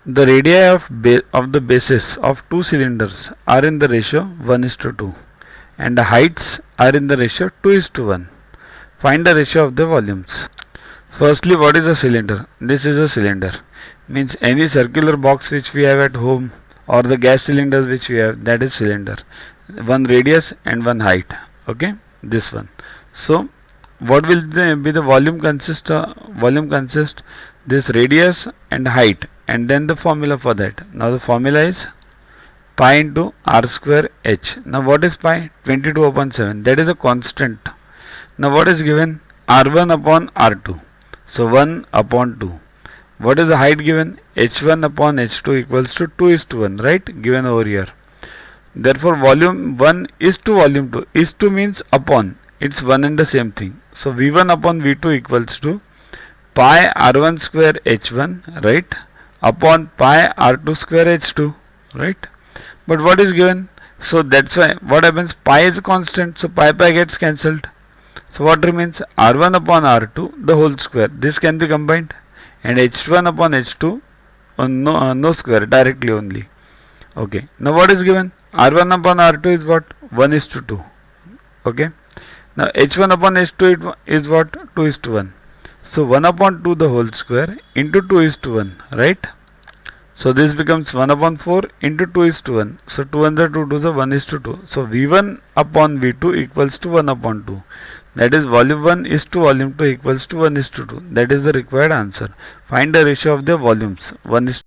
The radii of the bases of two cylinders are in the ratio 1:2 and the heights are in the ratio 2:1. Find the ratio of the volumes. Firstly, what is a cylinder? This is a cylinder. Means any circular box which we have at home or the gas cylinders which we have, that is cylinder. One radius and one height. Okay, this one. So what will be the volume consist? Volume consist this radius and height, and then the formula for that. Now the formula is pi into r square h. Now what is pi? 22 upon 7. That is a constant. Now what is given? R1 upon R2. So 1 upon 2. What is the height given? H1 upon H2 equals to 2:1, right? Given over here. Therefore volume 1 is to volume 2. Is to means upon. It's one and the same thing. So V1 upon V2 equals to pi R1 square H1, right? Upon pi R2 square H2, right? But what is given? So that's why what happens? Pi is a constant. So pi gets cancelled. So what remains? R1 upon R2 the whole square. This can be combined. And H1 upon H2 no square, directly only. Okay. Now what is given? R1 upon R2 is what? 1:2. Okay. Now H1 upon H2 is what? 2:1. So 1 upon 2 the whole square into 2:1, right? So this becomes 1 upon 4 into 2:1. So 2 and the 2 to the 1:2. So V1 upon V2 equals to 1 upon 2. That is volume 1 is to volume 2 equals to 1:2. That is the required answer. Find the ratio of the volumes. 1:2.